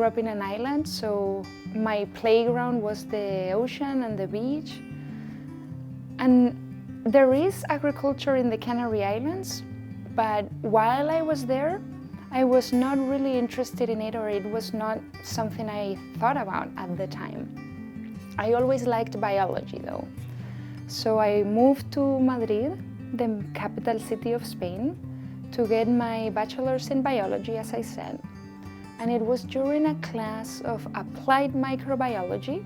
up in an island, so my playground was the ocean and the beach. And there is agriculture in the Canary Islands, but while I was there, I was not really interested in it, or it was not something I thought about at the time. I always liked biology though. So I moved to Madrid, the capital city of Spain, to get my bachelor's in biology, as I said. And it was during a class of applied microbiology,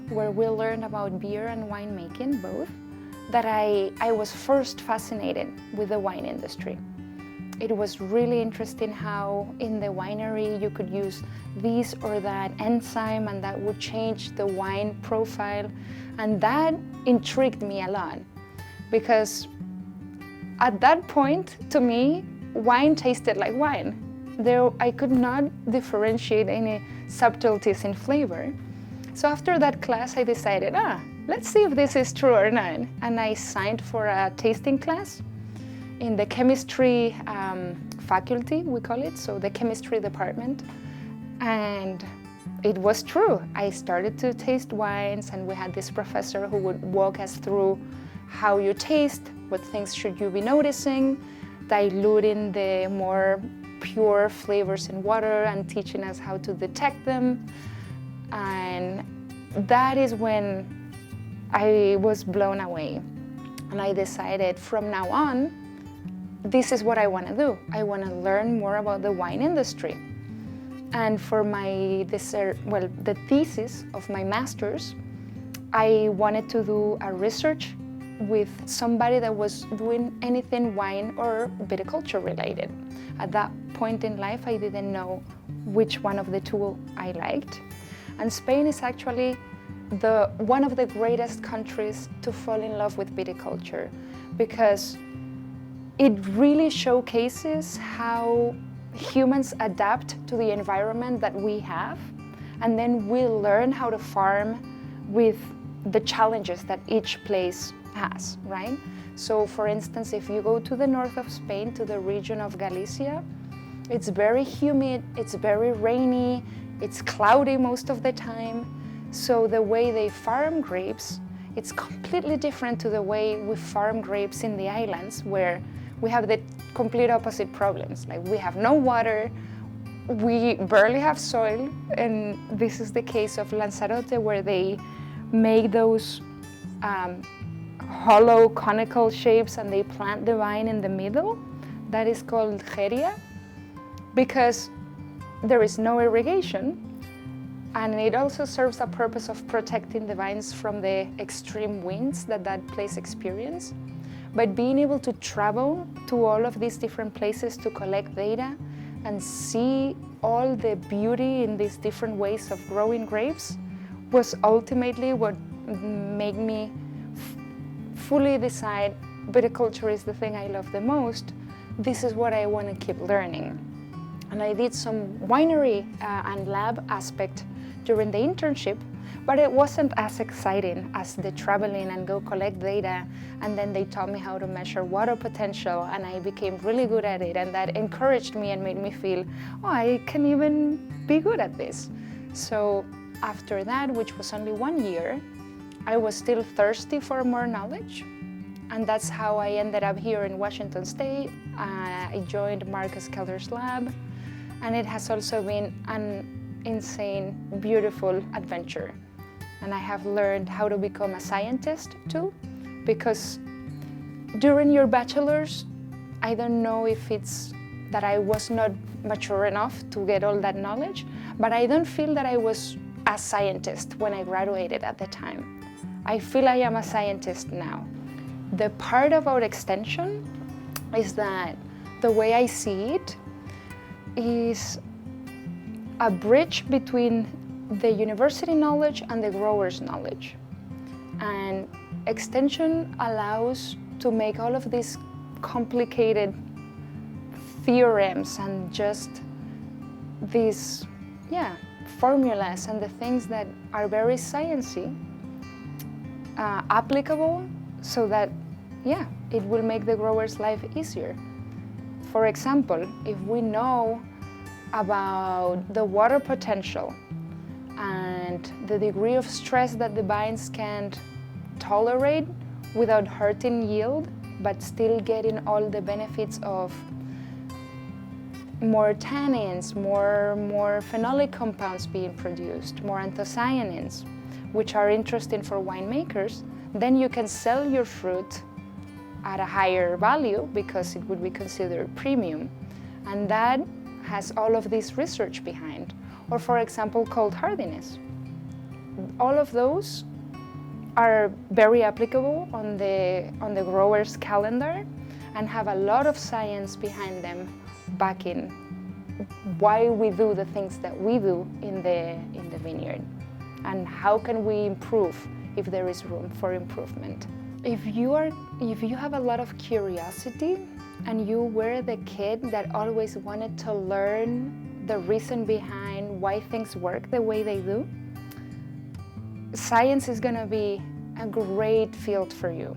where we learned about beer and winemaking both, that I was first fascinated with the wine industry. It was really interesting how in the winery you could use this or that enzyme and that would change the wine profile. And that intrigued me a lot, because at that point, to me, wine tasted like wine. I could not differentiate any subtleties in flavor. So after that class, I decided, let's see if this is true or not. And I signed for a tasting class in the chemistry faculty, we call it, so the chemistry department. And it was true. I started to taste wines, and we had this professor who would walk us through how you taste, what things should you be noticing, diluting the more pure flavors in water and teaching us how to detect them. And that is when I was blown away. And I decided from now on, this is what I want to do. I want to learn more about the wine industry. And for the thesis of my master's, I wanted to do a research with somebody that was doing anything wine or viticulture related. At that point in life, I didn't know which one of the two I liked. And Spain is actually one of the greatest countries to fall in love with viticulture, because it really showcases how humans adapt to the environment that we have, and then we learn how to farm with the challenges that each place has, right? So for instance, if you go to the north of Spain, to the region of Galicia, it's very humid, it's very rainy, it's cloudy most of the time. So the way they farm grapes, it's completely different to the way we farm grapes in the islands, where we have the complete opposite problems. Like, we have no water, we barely have soil, and this is the case of Lanzarote, where they make those hollow conical shapes and they plant the vine in the middle. That is called jeria, because there is no irrigation, and it also serves a purpose of protecting the vines from the extreme winds that place experiences. But being able to travel to all of these different places to collect data and see all the beauty in these different ways of growing grapes was ultimately what made me fully decide viticulture is the thing I love the most. This is what I want to keep learning. And I did some winery and lab aspect during the internship, but it wasn't as exciting as the traveling and go collect data, and then they taught me how to measure water potential, and I became really good at it, and that encouraged me and made me feel, I can even be good at this. So after that, which was only 1 year, I was still thirsty for more knowledge, and that's how I ended up here in Washington State. I joined Marcus Keller's lab, and it has also been an insane, beautiful adventure. And I have learned how to become a scientist too, because during your bachelor's, I don't know if it's that I was not mature enough to get all that knowledge, but I don't feel that I was a scientist when I graduated at the time. I feel I am a scientist now. The part about extension is that the way I see it is a bridge between the university knowledge and the grower's knowledge. And extension allows to make all of these complicated theorems and just these formulas and the things that are very sciencey applicable, so that it will make the grower's life easier. For example, if we know about the water potential and the degree of stress that the vines can tolerate without hurting yield, but still getting all the benefits of more tannins, more phenolic compounds being produced, more anthocyanins, which are interesting for winemakers, then you can sell your fruit at a higher value because it would be considered premium. And that has all of this research behind. Or for example, cold hardiness. All of those are very applicable on the grower's calendar and have a lot of science behind them backing why we do the things that we do in the vineyard and how can we improve if there is room for improvement. If you have a lot of curiosity and you were the kid that always wanted to learn the reason behind why things work the way they do, science is going to be a great field for you.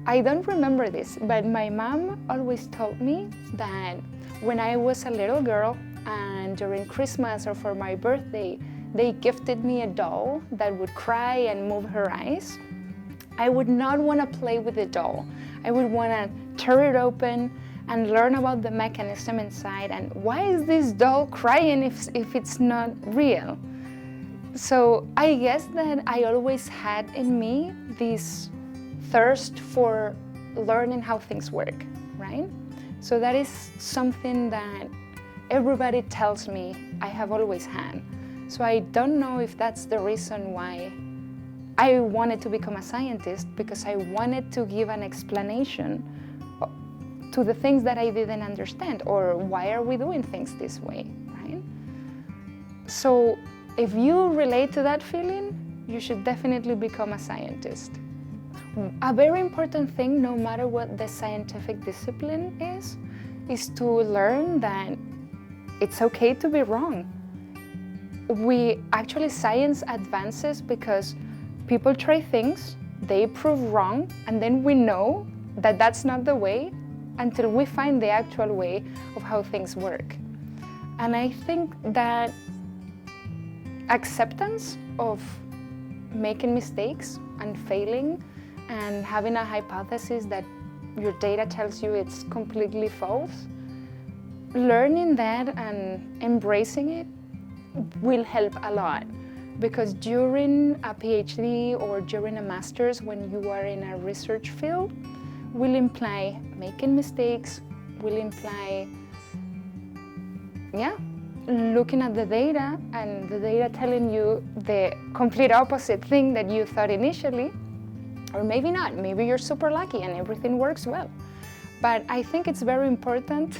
I don't remember this, but my mom always told me that when I was a little girl and during Christmas or for my birthday, they gifted me a doll that would cry and move her eyes. I would not want to play with the doll. I would want to tear it open and learn about the mechanism inside and why is this doll crying if it's not real? So I guess that I always had in me this thirst for learning how things work, right? So that is something that everybody tells me I have always had. So I don't know if that's the reason why I wanted to become a scientist, because I wanted to give an explanation to the things that I didn't understand, or why are we doing things this way, right? So if you relate to that feeling, you should definitely become a scientist. A very important thing, no matter what the scientific discipline is to learn that it's okay to be wrong. Science advances because people try things, they prove wrong, and then we know that that's not the way until we find the actual way of how things work. And I think that acceptance of making mistakes and failing and having a hypothesis that your data tells you it's completely false, learning that and embracing it will help a lot. Because during a PhD or during a master's, when you are in a research field, will imply making mistakes, will imply, looking at the data and the data telling you the complete opposite thing that you thought initially, or maybe not, maybe you're super lucky and everything works well. But I think it's very important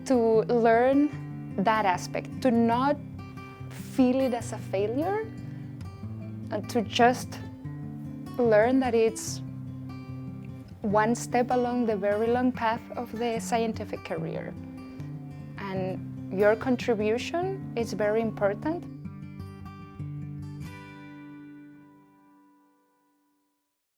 to learn that aspect, to not feel it as a failure, and to just learn that it's one step along the very long path of the scientific career. And your contribution is very important.